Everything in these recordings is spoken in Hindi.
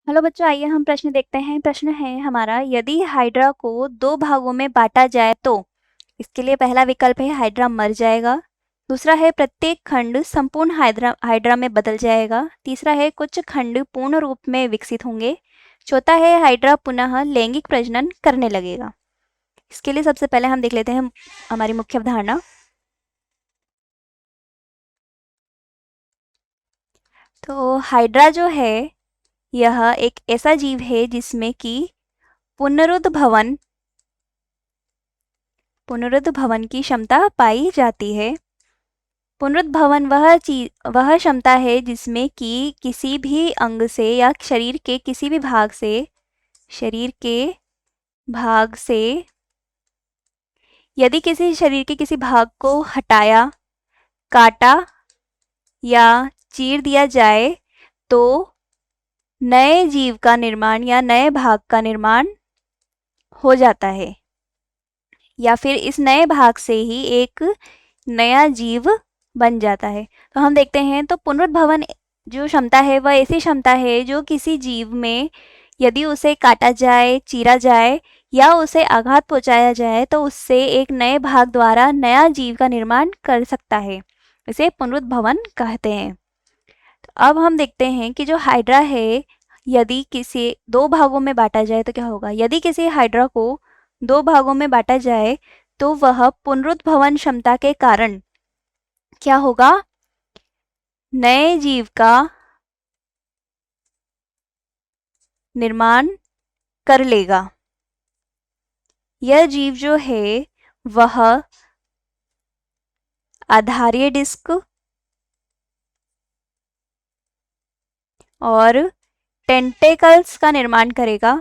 हेलो बच्चों, आइए हम प्रश्न देखते हैं। प्रश्न है हमारा, यदि हाइड्रा को 2 भागों में बांटा जाए तो। इसके लिए पहला विकल्प है हाइड्रा मर जाएगा, दूसरा है प्रत्येक खंड संपूर्ण हाइड्रा में बदल जाएगा, तीसरा है कुछ खंड पूर्ण रूप में विकसित होंगे, चौथा है हाइड्रा पुनः लैंगिक प्रजनन करने लगेगा। इसके लिए सबसे पहले हम देख लेते हैं हमारी मुख्य अवधारणा। तो हाइड्रा जो है यह एक ऐसा जीव है जिसमें कि पुनरुद्भवन की क्षमता पाई जाती है। पुनरुद्भवन वह क्षमता है जिसमें कि किसी भी अंग से या शरीर के किसी भी भाग से यदि किसी शरीर के किसी भाग को हटाया, काटा या चीर दिया जाए तो नए जीव का निर्माण या नए भाग का निर्माण हो जाता है, या फिर इस नए भाग से ही एक नया जीव बन जाता है। तो हम देखते हैं, तो पुनरुद्भवन जो क्षमता है वह ऐसी क्षमता है जो किसी जीव में यदि उसे काटा जाए, चीरा जाए या उसे आघात पहुंचाया जाए तो उससे एक नए भाग द्वारा नया जीव का निर्माण कर सकता है। इसे पुनरुद्भवन कहते हैं। तो अब हम देखते हैं कि जो हाइड्रा है, यदि किसी 2 भागों में बांटा जाए तो क्या होगा। यदि किसी हाइड्रा को 2 भागों में बांटा जाए तो वह पुनरुद्भवन क्षमता के कारण क्या होगा, नए जीव का निर्माण कर लेगा। यह जीव जो है वह आधारीय डिस्क और टेंटेकल्स का निर्माण करेगा।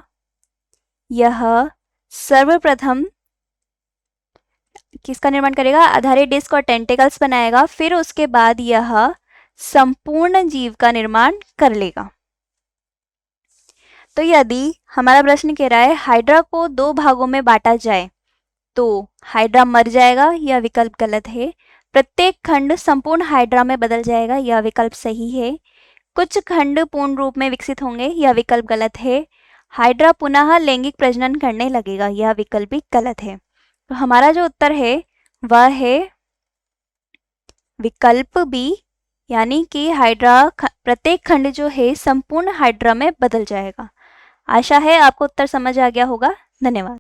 यह सर्वप्रथम किसका निर्माण करेगा, आधारीय डिस्क और टेंटेकल्स बनाएगा, फिर उसके बाद यह संपूर्ण जीव का निर्माण कर लेगा। तो यदि हमारा प्रश्न कह रहा है हाइड्रा को 2 भागों में बांटा जाए तो हाइड्रा मर जाएगा, यह विकल्प गलत है। प्रत्येक खंड संपूर्ण हाइड्रा में बदल जाएगा, यह विकल्प सही है। कुछ खंड पूर्ण रूप में विकसित होंगे, यह विकल्प गलत है। हाइड्रा पुनः लैंगिक प्रजनन करने लगेगा, यह विकल्प भी गलत है। तो हमारा जो उत्तर है वह है विकल्प बी, यानी कि हाइड्रा प्रत्येक खंड जो है संपूर्ण हाइड्रा में बदल जाएगा। आशा है आपको उत्तर समझ आ गया होगा। धन्यवाद।